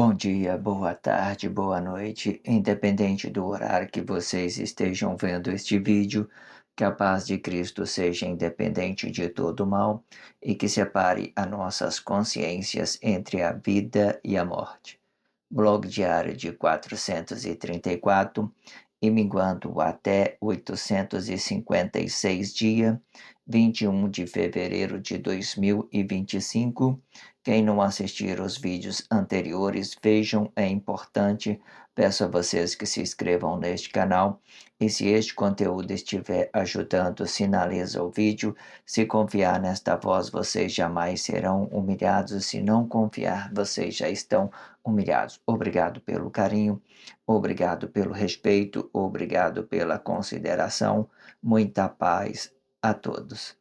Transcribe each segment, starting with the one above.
Bom dia, boa tarde, boa noite, independente do horário que vocês estejam vendo este vídeo, que a paz de Cristo seja independente de todo mal e que separe as nossas consciências entre a vida e a morte. Blog diário de 434 e minguando até 856 dia, 21 de fevereiro de 2025. Quem não assistir os vídeos anteriores, vejam, é importante. Peço a vocês que se inscrevam neste canal e se este conteúdo estiver ajudando, sinaliza o vídeo. Se confiar nesta voz, vocês jamais serão humilhados. Se não confiar, vocês já estão humilhados. Obrigado pelo carinho, obrigado pelo respeito, obrigado pela consideração. Muita paz a todos.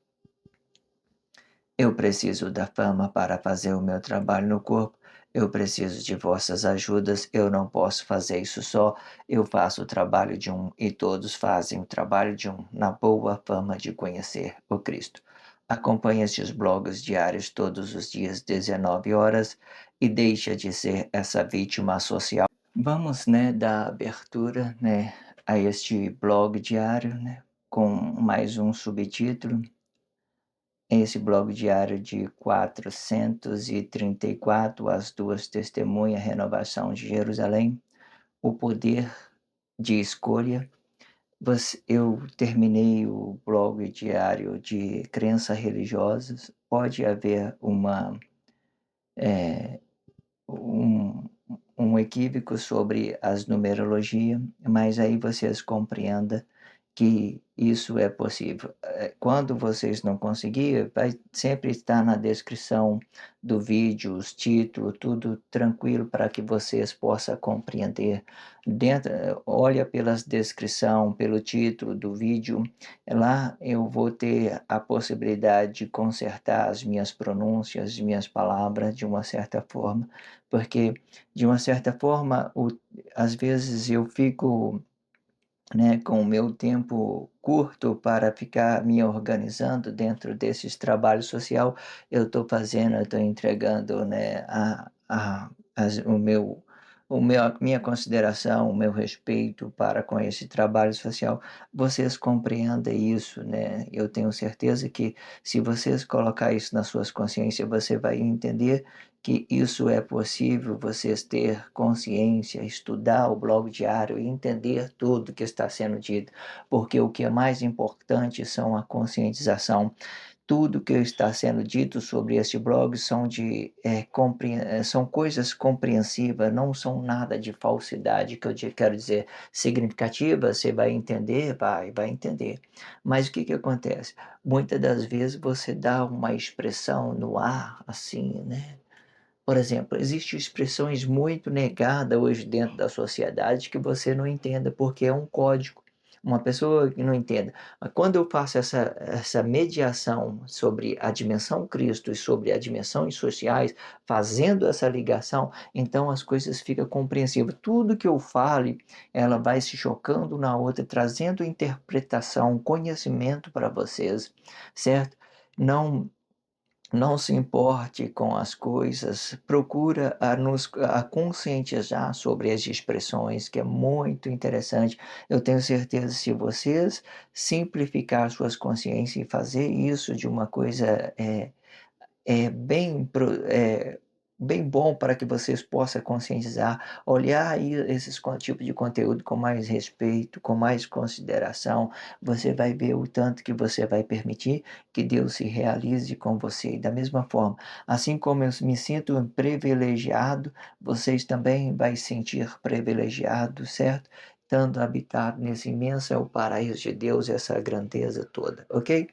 Eu preciso da fama para fazer o meu trabalho no corpo. Eu preciso de vossas ajudas. Eu não posso fazer isso só. Eu faço o trabalho de um e todos fazem o trabalho de um, na boa fama de conhecer o Cristo. Acompanhe estes blogs diários todos os dias, 19 horas, e deixa de ser essa vítima social. Vamos, dar abertura, a este blog diário, com mais um subtítulo. Esse blog diário de 434, As Duas Testemunhas, Renovação de Jerusalém, o poder de escolha. Eu terminei o blog diário de crenças religiosas. Pode haver um, um equívoco sobre as numerologia, mas aí vocês compreendam que isso é possível. Quando vocês não conseguirem, vai sempre estar na descrição do vídeo, os títulos, tudo tranquilo para que vocês possam compreender. Olha pela descrição, pelo título do vídeo, lá eu vou ter a possibilidade de consertar as minhas pronúncias, as minhas palavras de uma certa forma, porque de uma certa forma, às vezes eu fico, com o meu tempo curto para ficar me organizando dentro desses trabalhos social, eu estou entregando, a minha consideração, o meu respeito para com esse trabalho social. Vocês compreendem isso, né? Eu tenho certeza que se vocês colocar isso nas suas consciências, você vai entender que isso é possível, vocês ter consciência, estudar o blog diário e entender tudo que está sendo dito, porque o que é mais importante são a conscientização. Tudo que está sendo dito sobre este blog são coisas compreensivas, não são nada de falsidade, que eu quero dizer, significativa, você vai entender, vai entender. Mas o que que acontece? Muitas das vezes você dá uma expressão no ar, assim, né? Por exemplo, existem expressões muito negadas hoje dentro da sociedade que você não entenda, porque é um código. Uma pessoa que não entenda. Mas quando eu faço essa mediação sobre a dimensão Cristo e sobre a dimensão sociais, fazendo essa ligação, então as coisas ficam compreensíveis. Tudo que eu fale, ela vai se chocando na outra, trazendo interpretação, conhecimento para vocês, certo? Não não se importe com as coisas, procura a conscientizar sobre as expressões, que é muito interessante. Eu tenho certeza, se vocês simplificar suas consciências e fazer isso de uma coisa bem bom para que vocês possam conscientizar, olhar aí esses tipo de conteúdo com mais respeito, com mais consideração, você vai ver o tanto que você vai permitir que Deus se realize com você. E da mesma forma, assim como eu me sinto privilegiado, vocês também vai sentir privilegiado, certo? Estando habitado nesse imenso é o paraíso de Deus, essa grandeza toda, ok?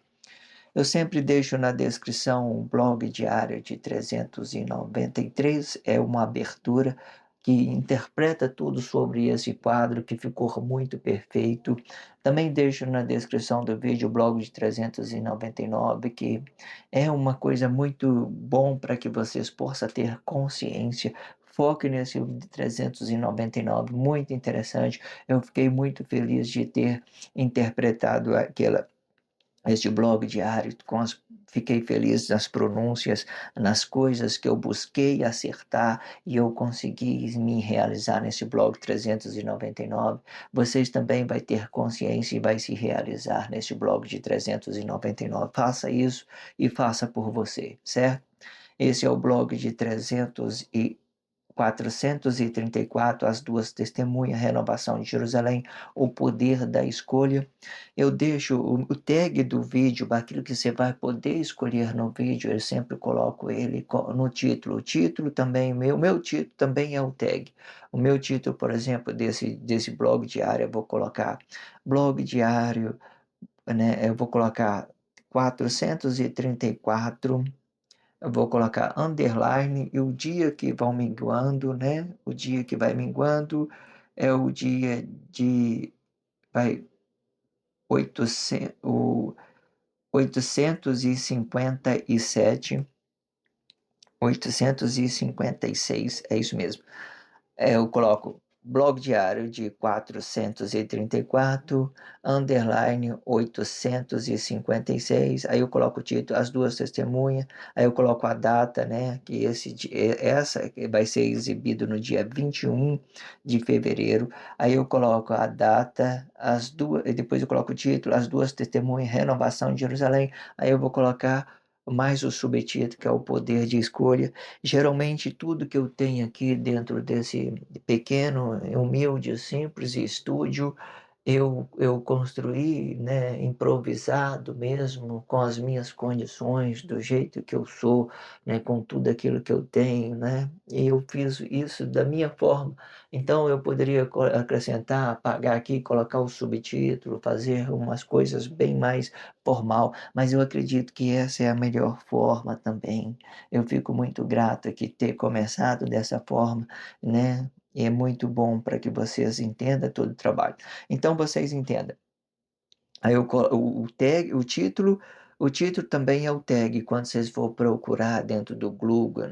Eu sempre deixo na descrição um blog diário de 393, é uma abertura que interpreta tudo sobre esse quadro que ficou muito perfeito. Também deixo na descrição do vídeo o blog de 399, que é uma coisa muito bom para que vocês possam ter consciência. Foque nesse de 399, muito interessante. Eu fiquei muito feliz de ter interpretado aquela este blog diário, fiquei feliz nas pronúncias, nas coisas que eu busquei acertar e eu consegui me realizar nesse blog 399. Vocês também vai ter consciência e vai se realizar nesse blog de 399. Faça isso e faça por você, certo? Esse é o blog de 434, as duas testemunhas, renovação de Jerusalém, o poder da escolha. Eu deixo o tag do vídeo, aquilo que você vai poder escolher no vídeo, eu sempre coloco ele no título. O título também, meu título também é o tag. O meu título, por exemplo, desse blog diário, eu vou colocar blog diário, né? Eu vou colocar 434. Eu vou colocar underline e o dia que vão minguando, né? O dia que vai minguando é o dia de vai 800, o 857, 856, é isso mesmo. Eu coloco blog diário de 434, underline 856, aí eu coloco o título, as duas testemunhas, aí eu coloco a data, né, que essa vai ser exibido no dia 21 de fevereiro, aí eu coloco a data, as duas, e depois eu coloco o título, as duas testemunhas, renovação de Jerusalém, aí eu vou colocar mais o subtítulo, que é o poder de escolha. Geralmente, tudo que eu tenho aqui dentro desse pequeno, humilde, simples estúdio, eu construí, né, improvisado mesmo, com as minhas condições, do jeito que eu sou, né, com tudo aquilo que eu tenho, né, e eu fiz isso da minha forma. Então, eu poderia acrescentar, apagar aqui, colocar o subtítulo, fazer umas coisas bem mais formal, mas eu acredito que essa é a melhor forma também. Eu fico muito grato aqui ter começado dessa forma, né? E é muito bom para que vocês entendam todo o trabalho. Então vocês entendam. Aí o tag, o título também é o tag. Quando vocês for procurar dentro do Google,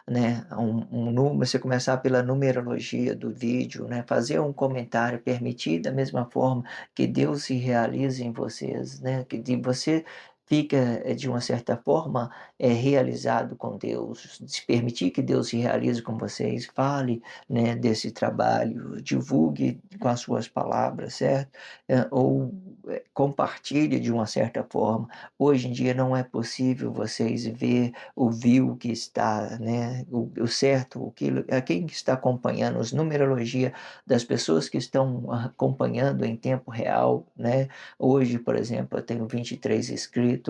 né, um número, você começar pela numerologia do vídeo, né, fazer um comentário, permitir da mesma forma que Deus se realize em vocês, né, que de você fica de uma certa forma realizado com Deus, se permitir que Deus se realize com vocês, fale, né, desse trabalho, divulgue com as suas palavras, certo? Ou compartilhe de uma certa forma. Hoje em dia não é possível vocês ver o view que está, né, o certo, a quem está acompanhando, as numerologia das pessoas que estão acompanhando em tempo real, né? Hoje, por exemplo, eu tenho 23 inscritos,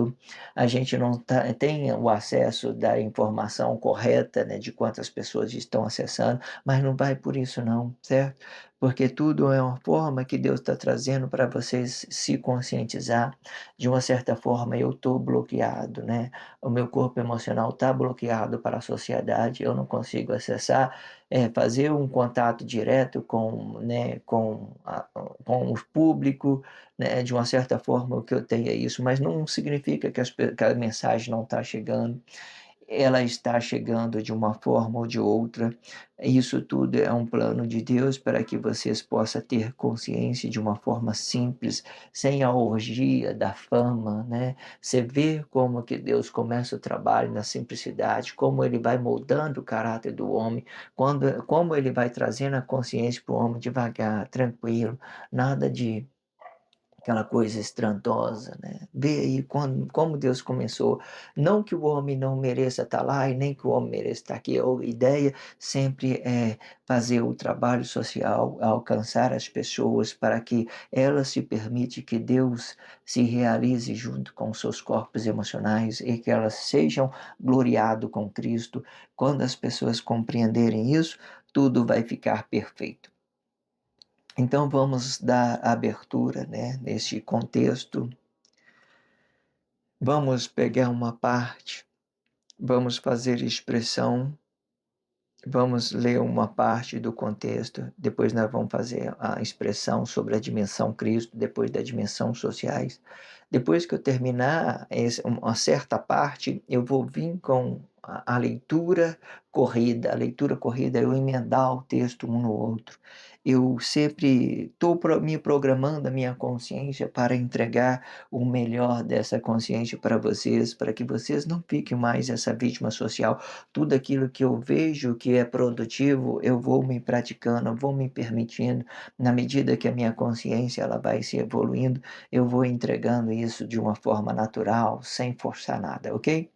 a gente não tem o acesso da informação correta, né, de quantas pessoas estão acessando, mas não vai por isso não, certo? Porque tudo é uma forma que Deus está trazendo para vocês se conscientizar. De uma certa forma, eu estou bloqueado, né? O meu corpo emocional está bloqueado para a sociedade, eu não consigo acessar, fazer um contato direto com, né, com o público, né? De uma certa forma, o que eu tenho é isso, mas não significa que a mensagem não está chegando, ela está chegando de uma forma ou de outra. Isso tudo é um plano de Deus para que vocês possam ter consciência de uma forma simples, sem a orgia da fama, né? Você vê como que Deus começa o trabalho na simplicidade, como ele vai moldando o caráter do homem, como ele vai trazendo a consciência para o homem devagar, tranquilo, nada de aquela coisa estrandosa, né? Vê aí como Deus começou. Não que o homem não mereça estar lá e nem que o homem mereça estar aqui. A ideia sempre é fazer o trabalho social, alcançar as pessoas para que elas se permitam que Deus se realize junto com seus corpos emocionais e que elas sejam gloriadas com Cristo. Quando as pessoas compreenderem isso, tudo vai ficar perfeito. Então vamos dar abertura, né, neste contexto. Vamos pegar uma parte, vamos fazer expressão, vamos ler uma parte do contexto, depois nós vamos fazer a expressão sobre a dimensão Cristo, depois da dimensão sociais. Depois que eu terminar uma certa parte, eu vou vir com a leitura a leitura corrida é eu emendar o texto um no outro. Eu sempre estou me programando a minha consciência para entregar o melhor dessa consciência para vocês, para que vocês não fiquem mais essa vítima social. Tudo aquilo que eu vejo que é produtivo, eu vou me praticando, eu vou me permitindo, na medida que a minha consciência ela vai se evoluindo, eu vou entregando isso de uma forma natural, sem forçar nada, ok?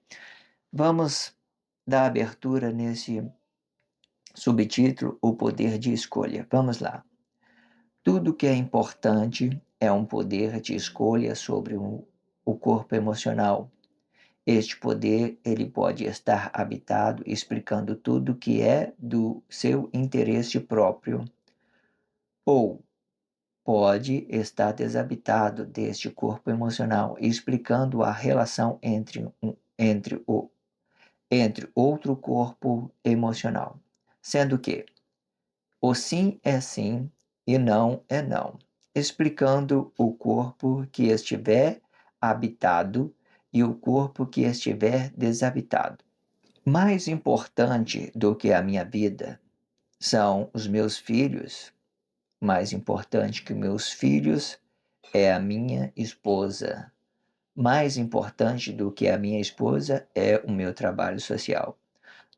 Vamos dar abertura nesse subtítulo, O Poder de Escolha. Vamos lá. Tudo que é importante é um poder de escolha sobre o corpo emocional. Este poder ele pode estar habitado explicando tudo que é do seu interesse próprio, ou pode estar desabitado deste corpo emocional, explicando a relação entre outro corpo emocional, sendo que o sim é sim e não é não, explicando o corpo que estiver habitado e o corpo que estiver desabitado. Mais importante do que a minha vida são os meus filhos. Mais importante que meus filhos é a minha esposa. Mais importante do que a minha esposa é o meu trabalho social.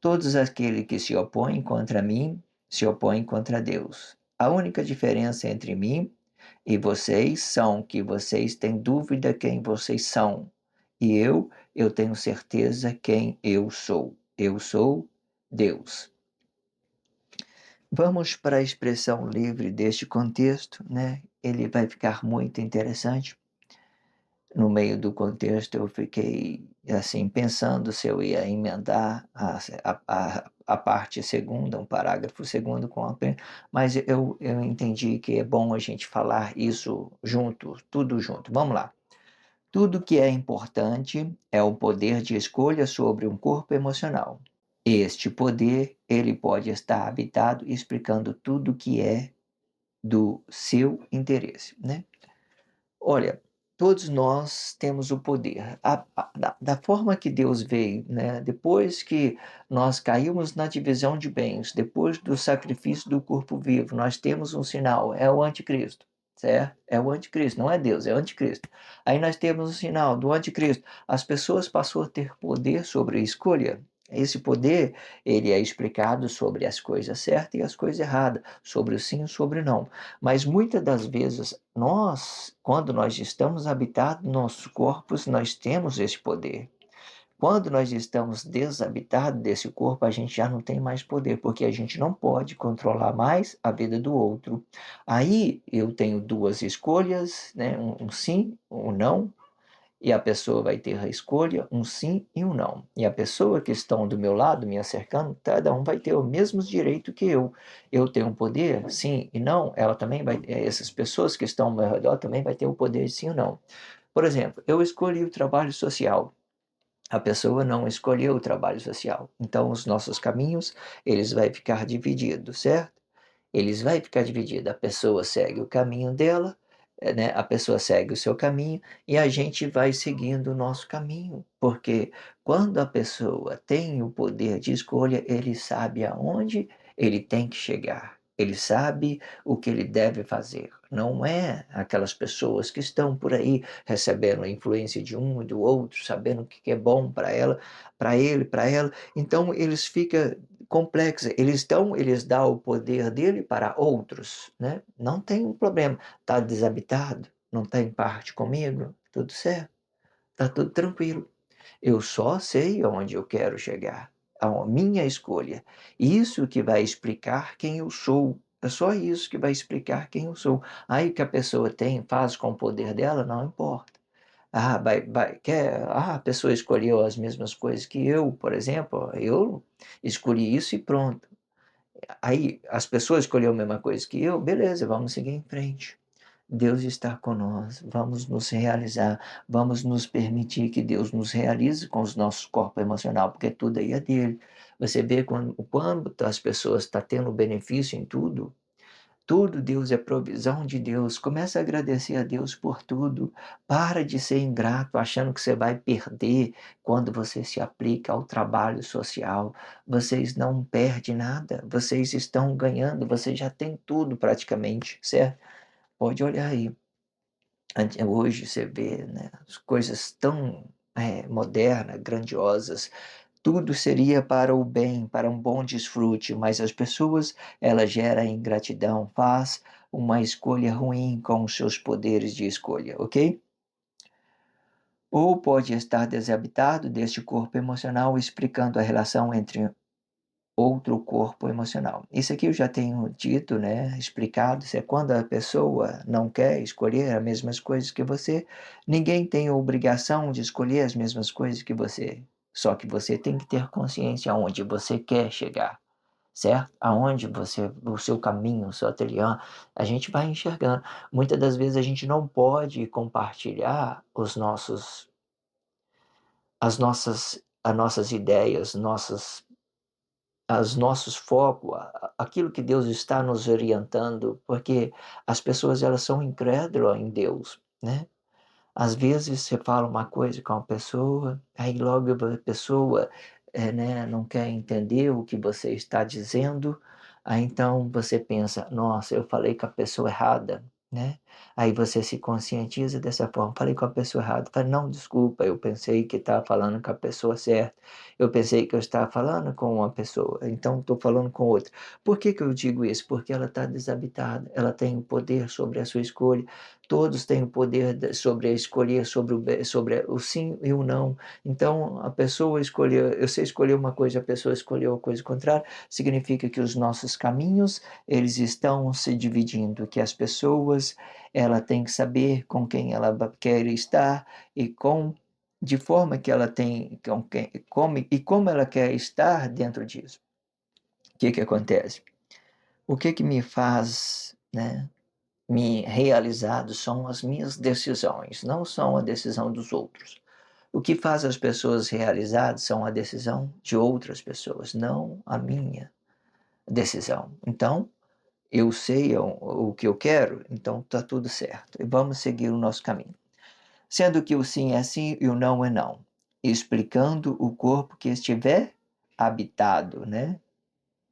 Todos aqueles que se opõem contra mim se opõem contra Deus. A única diferença entre mim e vocês são que vocês têm dúvida quem vocês são. E eu tenho certeza quem eu sou. Eu sou Deus. Vamos para a expressão livre deste contexto, né? Ele vai ficar muito interessante. No meio do contexto, eu fiquei assim pensando se eu ia emendar a parte segunda, um parágrafo segundo com a mas eu entendi que é bom a gente falar isso junto, tudo junto. Vamos lá. Tudo que é importante é o poder de escolha sobre um corpo emocional. Este poder, ele pode estar habitado explicando tudo que é do seu interesse, né? Olha, todos nós temos o poder. Da forma que Deus veio, né? Depois que nós caímos na divisão de bens, depois do sacrifício do corpo vivo, nós temos um sinal, é o anticristo, certo? É o anticristo, não é Deus, é o anticristo. Aí nós temos o sinal do anticristo. As pessoas passam a ter poder sobre a escolha. Esse poder, ele é explicado sobre as coisas certas e as coisas erradas, sobre o sim e sobre o não. Mas muitas das vezes, quando nós estamos habitados nos nossos corpos, nós temos esse poder. Quando nós estamos desabitados desse corpo, a gente já não tem mais poder, porque a gente não pode controlar mais a vida do outro. Aí eu tenho duas escolhas, né? Um sim, um não, e a pessoa vai ter a escolha, um sim e um não. E a pessoa que estão do meu lado, me acercando, cada um vai ter o mesmo direito que eu. Eu tenho um poder, sim e não, ela também vai, essas pessoas que estão ao meu redor também vai ter o poder de sim ou não. Por exemplo, eu escolhi o trabalho social. A pessoa não escolheu o trabalho social. Então, os nossos caminhos, eles vão ficar divididos, certo? Eles vai ficar dividido. A pessoa segue o caminho dela, né? A pessoa segue o seu caminho e a gente vai seguindo o nosso caminho. Porque quando a pessoa tem o poder de escolha, ele sabe aonde ele tem que chegar. Ele sabe o que ele deve fazer. Não é aquelas pessoas que estão por aí recebendo a influência de um e do outro, sabendo o que é bom para ela, para ele, para ela. Então eles ficam complexa. Eles dão o poder dele para outros, né? Não tem um problema. Está desabitado? Não está em parte comigo? Tudo certo. Está tudo tranquilo. Eu só sei aonde eu quero chegar. A minha escolha. Isso que vai explicar quem eu sou. É só isso que vai explicar quem eu sou. Aí o que a pessoa tem, faz com o poder dela, não importa. A pessoa escolheu as mesmas coisas que eu, por exemplo, eu escolhi isso e pronto. Aí as pessoas escolheram a mesma coisa que eu, beleza, vamos seguir em frente. Deus está conosco, vamos nos realizar, vamos nos permitir que Deus nos realize com os nossos corpos emocionais, porque tudo aí é dele. Você vê quando as pessoas estão tendo benefício em tudo, Tudo, Deus, é provisão de Deus. Começa a agradecer a Deus por tudo. Para de ser ingrato, achando que você vai perder quando você se aplica ao trabalho social. Vocês não perdem nada, vocês estão ganhando, vocês já têm tudo praticamente, certo? Pode olhar aí. Hoje você vê, né, as coisas tão modernas, grandiosas, tudo seria para o bem, para um bom desfrute, mas as pessoas, ela gera ingratidão, faz uma escolha ruim com os seus poderes de escolha, ok? Ou pode estar desabitado deste corpo emocional, explicando a relação entre outro corpo emocional. Isso aqui eu já tenho dito, né, explicado, isso é quando a pessoa não quer escolher as mesmas coisas que você, ninguém tem a obrigação de escolher as mesmas coisas que você, só que você tem que ter consciência aonde você quer chegar, certo? Aonde você, o seu caminho, o seu ateliê, a gente vai enxergando. Muitas das vezes a gente não pode compartilhar as nossas ideias, os nossos focos, aquilo que Deus está nos orientando, porque as pessoas elas são incrédulas em Deus, né? Às vezes você fala uma coisa com a pessoa, aí logo a pessoa né, não quer entender o que você está dizendo, aí então você pensa, nossa, eu falei com a pessoa errada, né? Aí você se conscientiza dessa forma, falei com a pessoa errada, fala, não, desculpa, eu pensei que estava falando com a pessoa certa, eu pensei que eu estava falando com uma pessoa, então estou falando com outra. Por que que eu digo isso? Porque ela está desabitada, ela tem o poder sobre a sua escolha, todos têm o poder sobre escolher sobre o sim e o não. Então, a pessoa escolheu, você escolheu uma coisa, a pessoa escolheu a coisa contrária, significa que os nossos caminhos, eles estão se dividindo, que as pessoas, ela tem que saber com quem ela quer estar e de forma que ela tem, como ela quer estar dentro disso. O que que acontece? O que que me faz, né, me realizado são as minhas decisões, não são a decisão dos outros. O que faz as pessoas realizadas são a decisão de outras pessoas, não a minha decisão. Então, eu sei o que eu quero, então está tudo certo. E vamos seguir o nosso caminho. Sendo que o sim é sim e o não é não. Explicando o corpo que estiver habitado, né?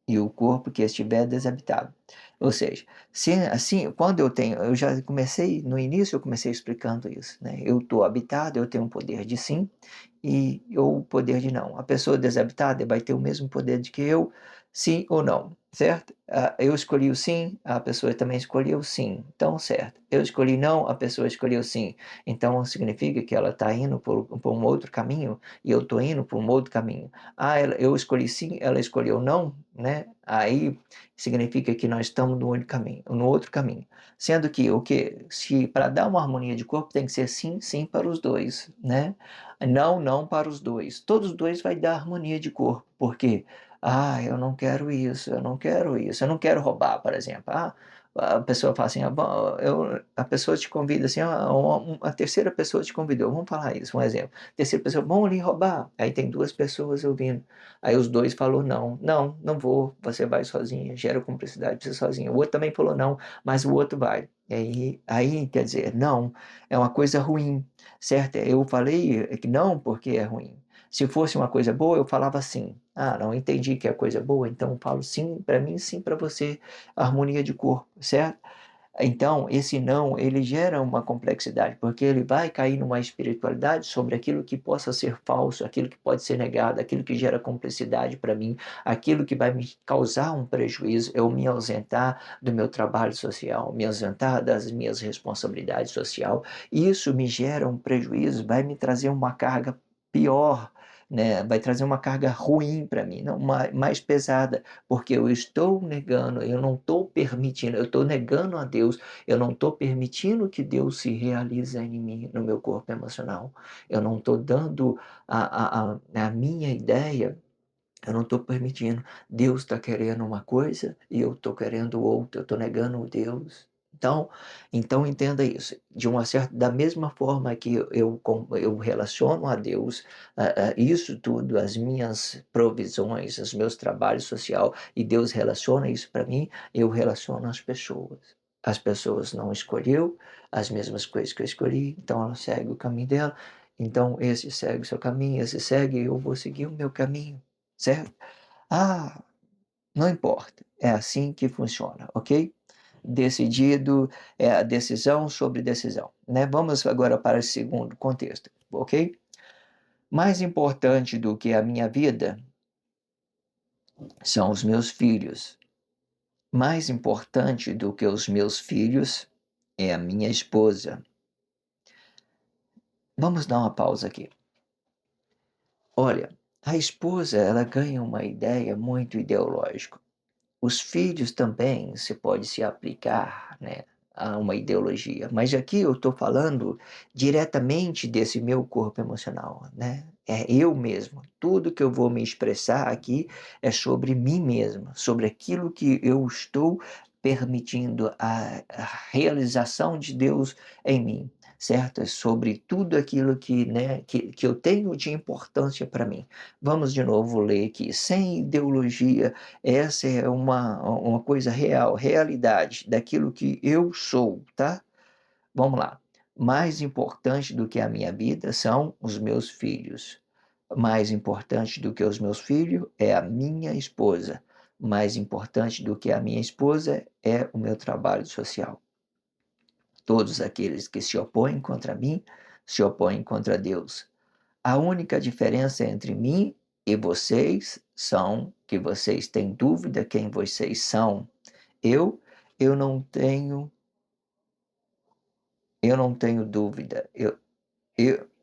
E o corpo que estiver desabitado. Ou seja, se assim, quando eu já comecei, no início eu comecei explicando isso, né? Eu estou habitado, eu tenho um poder de sim e ou poder de não. A pessoa desabitada vai ter o mesmo poder de que eu, sim ou não, certo? Eu escolhi o sim, a pessoa também escolheu o sim, então certo. Eu escolhi não, a pessoa escolheu sim, então significa que ela está indo por um outro caminho e eu estou indo por um outro caminho. Eu escolhi sim, ela escolheu não, né? Aí significa que nós estamos no outro caminho. Sendo que o que se para dar uma harmonia de corpo tem que ser sim, sim para os dois, né? Não, não para os dois. Todos os dois vai dar harmonia de corpo. Por quê? Eu não quero isso, eu não quero isso, eu não quero roubar, por exemplo. A pessoa fala assim, bom, a pessoa te convida assim, a terceira pessoa te convidou, vamos falar isso, um exemplo. Terceira pessoa, vamos ali roubar. Aí tem duas pessoas ouvindo. Aí os dois falou não, não, não vou, você vai sozinha, gera cumplicidade, você sozinha. O outro também falou não, mas o outro vai. Aí quer dizer, não, é uma coisa ruim, certo? Eu falei que não porque é ruim. Se fosse uma coisa boa, eu falava sim. Não entendi que é coisa boa, então eu falo sim para mim, sim para você. Harmonia de corpo, certo? Então, esse não, ele gera uma complexidade, porque ele vai cair numa espiritualidade sobre aquilo que possa ser falso, aquilo que pode ser negado, aquilo que gera complexidade para mim, aquilo que vai me causar um prejuízo, eu me ausentar do meu trabalho social, me ausentar das minhas responsabilidades social. Isso me gera um prejuízo, vai me trazer uma carga pior, né? Vai trazer uma carga ruim para mim, não mais pesada, porque eu estou negando, eu não estou permitindo, eu estou negando a Deus, eu não estou permitindo que Deus se realize em mim, no meu corpo emocional. Eu não estou dando a minha ideia, eu não estou permitindo. Deus está querendo uma coisa e eu estou querendo outra, eu estou negando o Deus. Então então entenda isso, de uma certa da mesma forma que eu relaciono a Deus, isso tudo, as minhas provisões, os meus trabalhos social, e Deus relaciona isso para mim, eu relaciono as pessoas. As pessoas não escolheu as mesmas coisas que eu escolhi, então ela segue o caminho dela, então esse segue o seu caminho, esse segue, eu vou seguir o meu caminho, certo? Ah, não importa, é assim que funciona, ok? Decidido, é a decisão sobre decisão, né? Vamos agora para o segundo contexto, ok? Mais importante do que a minha vida são os meus filhos. Mais importante do que os meus filhos é a minha esposa. Vamos dar uma pausa aqui. Olha, a esposa, ela ganha uma ideia muito ideológica. Os filhos também se pode se aplicar, né, a uma ideologia, mas aqui eu estou falando diretamente desse meu corpo emocional, né? É eu mesmo. Tudo que eu vou me expressar aqui é sobre mim mesmo, sobre aquilo que eu estou permitindo a realização de Deus em mim, certo? É sobre tudo aquilo que, né, que eu tenho de importância para mim. Vamos de novo ler aqui, sem ideologia, essa é uma coisa real, realidade daquilo que eu sou, tá? Vamos lá. Mais importante do que a minha vida são os meus filhos. Mais importante do que os meus filhos é a minha esposa. Mais importante do que a minha esposa é o meu trabalho social. Todos aqueles que se opõem contra mim se opõem contra Deus. A única diferença entre mim e vocês são que vocês têm dúvida quem vocês são. Eu, eu não tenho, eu não tenho dúvida.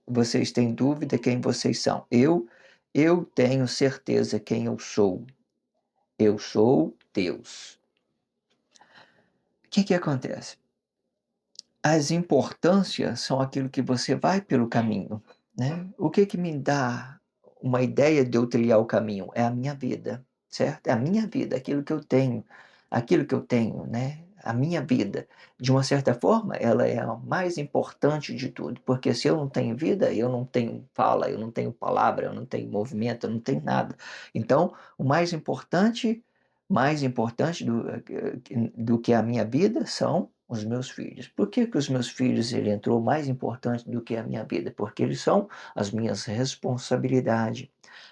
Vocês têm dúvida quem vocês são. Eu tenho certeza quem eu sou. Eu sou Deus. O que que acontece? As importâncias são aquilo que você vai pelo caminho, né? O que que me dá uma ideia de eu trilhar o caminho? É a minha vida, certo? É a minha vida, aquilo que eu tenho, né? A minha vida, de uma certa forma, ela é a mais importante de tudo, porque se eu não tenho vida, eu não tenho fala, eu não tenho palavra, eu não tenho movimento, eu não tenho nada. Então, o mais importante do que a minha vida são os meus filhos. Por que que os meus filhos ele entrou mais importante do que a minha vida? Porque eles são as minhas responsabilidades.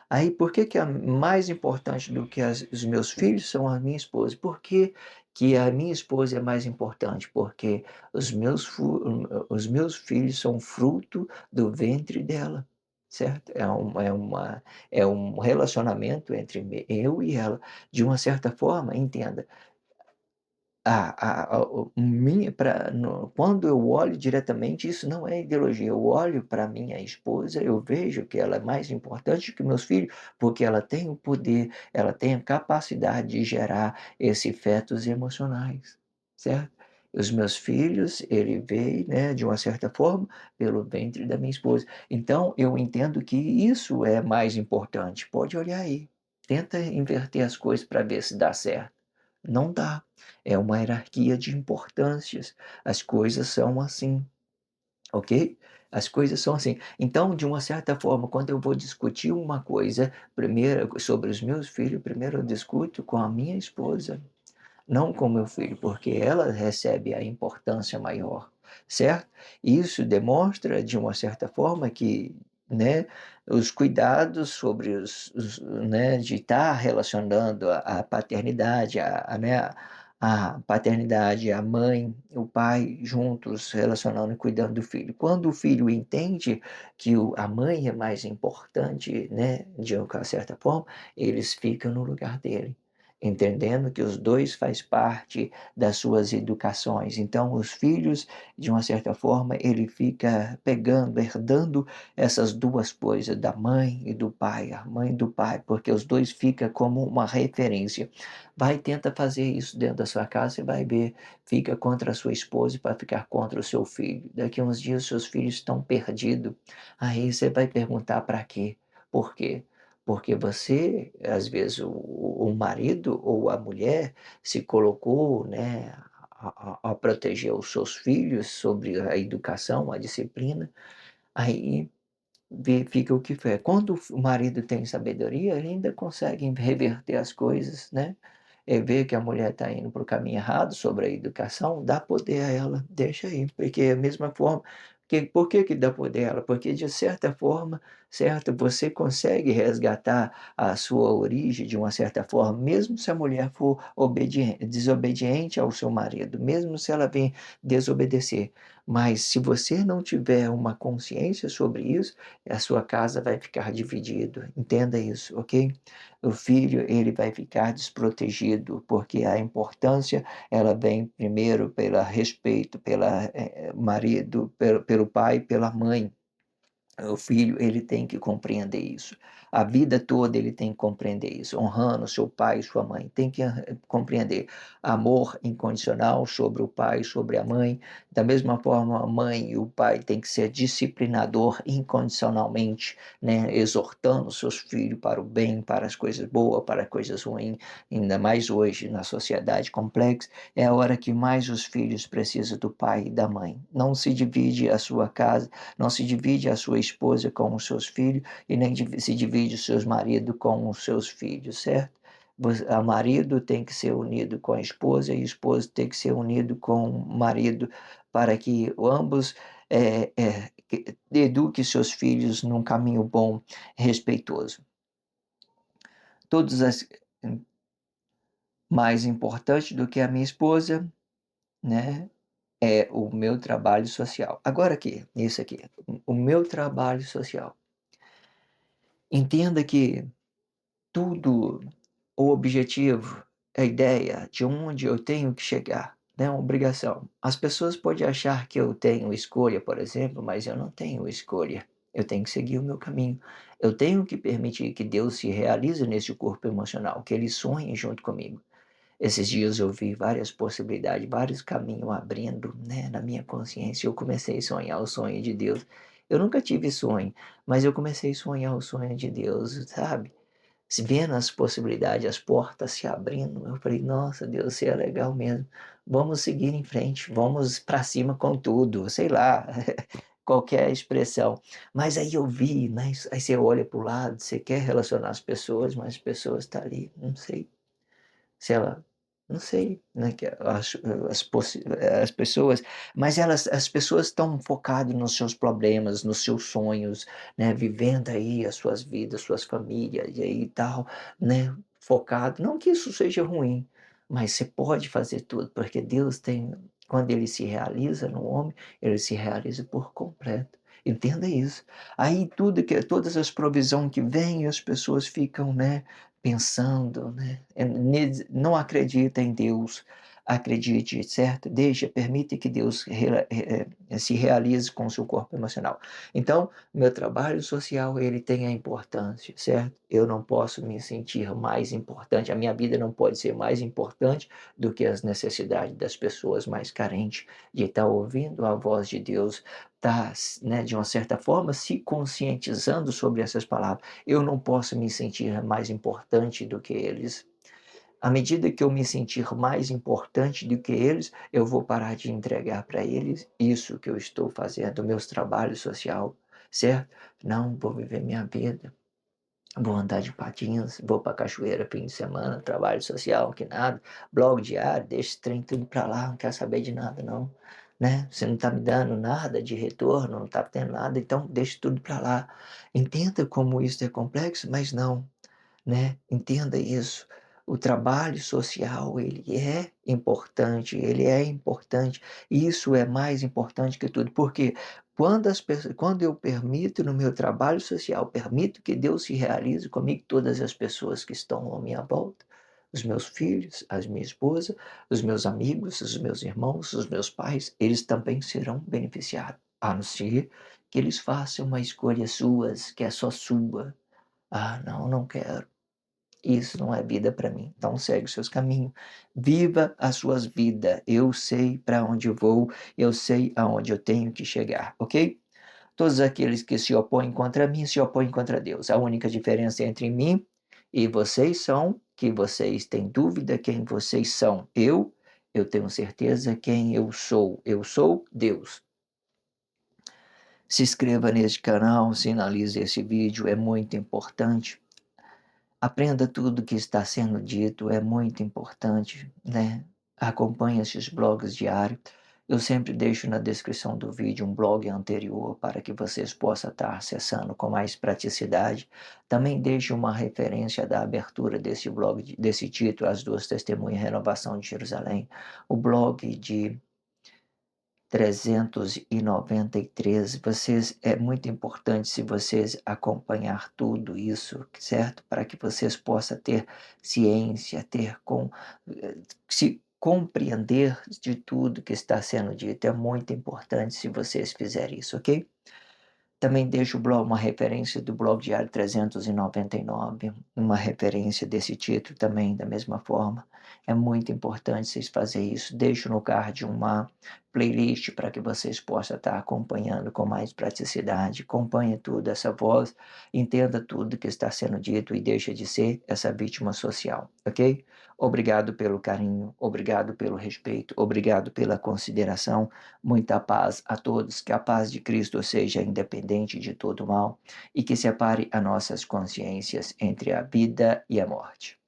Aí, por que que é mais importante do que os meus filhos são a minha esposa? Por que a minha esposa é mais importante? Porque os meus filhos são fruto do ventre dela, certo? É um relacionamento entre eu e ela. De uma certa forma, entenda, o minha pra no quando eu olho diretamente, isso não é ideologia, eu olho para minha esposa, eu vejo que ela é mais importante que meus filhos, porque ela tem o poder, ela tem a capacidade de gerar esse fetos emocionais, certo? Os meus filhos, ele veio, né, de uma certa forma, pelo ventre da minha esposa. Então eu entendo que isso é mais importante. Pode olhar aí, tenta inverter as coisas para ver se dá certo. Não dá. É uma hierarquia de importâncias. As coisas são assim, ok? As coisas são assim. Então, de uma certa forma, quando eu vou discutir uma coisa, primeiro sobre os meus filhos, primeiro eu discuto com a minha esposa, não com meu filho, porque ela recebe a importância maior, certo? Isso demonstra, de uma certa forma, que, né, os cuidados sobre né, de estar relacionando a paternidade, né, a paternidade, a mãe, o pai juntos relacionando e cuidando do filho. Quando o filho entende que a mãe é mais importante, né, de uma certa forma, eles ficam no lugar dele, entendendo que os dois faz parte das suas educações. Então, os filhos, de uma certa forma, ele fica pegando, herdando essas duas coisas, da mãe e do pai, a mãe e do pai, porque os dois ficam como uma referência. Vai, tenta fazer isso dentro da sua casa e vai ver, fica contra a sua esposa para ficar contra o seu filho. Daqui a uns dias, seus filhos estão perdidos. Aí você vai perguntar para quê? Por quê? Porque você, às vezes, o marido ou a mulher se colocou, né, a proteger os seus filhos sobre a educação, a disciplina, aí fica o que é. Quando o marido tem sabedoria, ele ainda consegue reverter as coisas, né? Vê que a mulher está indo para o caminho errado sobre a educação, dá poder a ela, deixa aí, porque é a mesma forma, por que que dá poder a ela? Porque de certa forma, certo, você consegue resgatar a sua origem de uma certa forma, mesmo se a mulher for desobediente ao seu marido, mesmo se ela vem desobedecer. Mas se você não tiver uma consciência sobre isso, a sua casa vai ficar dividida. Entenda isso, ok? O filho, ele vai ficar desprotegido, porque a importância, ela vem primeiro pelo respeito, pela marido, pelo pai, pela mãe. O filho, ele tem que compreender isso. A vida toda ele tem que compreender isso, honrando seu pai e sua mãe. Tem que compreender amor incondicional sobre o pai, sobre a mãe. Da mesma forma, a mãe e o pai têm que ser disciplinador incondicionalmente, né? Exortando seus filhos para o bem, para as coisas boas, para as coisas ruins. Ainda mais hoje, na sociedade complexa, é a hora que mais os filhos precisam do pai e da mãe. Não se divide a sua casa, não se divide a sua esposa com os seus filhos e nem se divide os seus maridos com os seus filhos, certo? A marido tem que ser unido com a esposa e a esposa tem que ser unido com o marido para que ambos eduquem seus filhos num caminho bom, respeitoso. Todas as mais importante do que a minha esposa, né? É o meu trabalho social. Agora aqui, isso aqui, o meu trabalho social. Entenda que tudo, o objetivo, a ideia de onde eu tenho que chegar, não é uma obrigação. As pessoas podem achar que eu tenho escolha, por exemplo, mas eu não tenho escolha. Eu tenho que seguir o meu caminho. Eu tenho que permitir que Deus se realize nesse corpo emocional, que Ele sonhe junto comigo. Esses dias eu vi várias possibilidades, vários caminhos abrindo, né, na minha consciência. Eu comecei a sonhar o sonho de Deus. Eu nunca tive sonho, mas eu comecei a sonhar o sonho de Deus, sabe? Se vendo as possibilidades, as portas se abrindo, eu falei, nossa, Deus, isso é legal mesmo. Vamos seguir em frente, vamos para cima com tudo, sei lá, qualquer expressão. Mas aí eu vi, né? Aí você olha para o lado, você quer relacionar as pessoas, mas as pessoas estão ali, não sei se ela, não sei, né, que as pessoas, mas as pessoas estão focadas nos seus problemas, nos seus sonhos, né, vivendo aí as suas vidas, suas famílias e aí tal, né, focado, não que isso seja ruim, mas você pode fazer tudo, porque Deus tem, quando ele se realiza no homem, ele se realiza por completo. Entenda isso. Aí todas as provisões que vêm, as pessoas ficam, né, pensando, né? Não acredita em Deus, acredite, certo? Permite que Deus se realize com o seu corpo emocional. Então, meu trabalho social, ele tem a importância, certo? Eu não posso me sentir mais importante, a minha vida não pode ser mais importante do que as necessidades das pessoas mais carentes, de estar ouvindo a voz de Deus, estar, né, de uma certa forma, se conscientizando sobre essas palavras. Eu não posso me sentir mais importante do que eles. À medida que eu me sentir mais importante do que eles, eu vou parar de entregar para eles isso que eu estou fazendo, meus trabalhos social, certo? Não, vou viver minha vida. Vou andar de patins, vou para cachoeira fim de semana, trabalho social, que nada, blog diário, deixa esse trem tudo para lá, não quero saber de nada não, né? Você não está me dando nada de retorno, não está tendo nada, então deixa tudo para lá. Entenda como isso é complexo, mas não, né? Entenda isso. O trabalho social, ele é importante, e isso é mais importante que tudo, porque quando eu permito no meu trabalho social, permito que Deus se realize comigo, todas as pessoas que estão à minha volta, os meus filhos, a minha esposa, os meus amigos, os meus irmãos, os meus pais, eles também serão beneficiados, a não ser que eles façam uma escolha suas, que é só sua. Ah, não, não quero. Isso não é vida para mim. Então segue os seus caminhos. Viva as suas vidas. Eu sei para onde eu vou, eu sei aonde eu tenho que chegar, ok? Todos aqueles que se opõem contra mim se opõem contra Deus. A única diferença entre mim e vocês são que vocês têm dúvida quem vocês são. Eu Eu tenho certeza quem eu sou. Eu sou Deus. Se inscreva neste canal, sinalize esse vídeo, é muito importante. Aprenda tudo que está sendo dito, é muito importante, né? Acompanhe esses blogs diários. Eu sempre deixo na descrição do vídeo um blog anterior para que vocês possam estar acessando com mais praticidade. Também deixo uma referência da abertura desse blog, desse título, As Duas Testemunhas, Renovação de Jerusalém. O blog de 393. Vocês, é muito importante se vocês acompanhar tudo isso, certo? Para que vocês possam ter ciência, se compreender de tudo que está sendo dito. É muito importante se vocês fizerem isso, ok? Também deixo o blog, uma referência do blog Diário 399, uma referência desse título também, da mesma forma. É muito importante vocês fazerem isso. Deixo no card uma playlist para que vocês possam estar acompanhando com mais praticidade. Acompanhe tudo, essa voz, entenda tudo que está sendo dito e deixe de ser essa vítima social, ok? Obrigado pelo carinho, obrigado pelo respeito, obrigado pela consideração. Muita paz a todos, que a paz de Cristo seja independente de todo mal e que separe as nossas consciências entre a vida e a morte.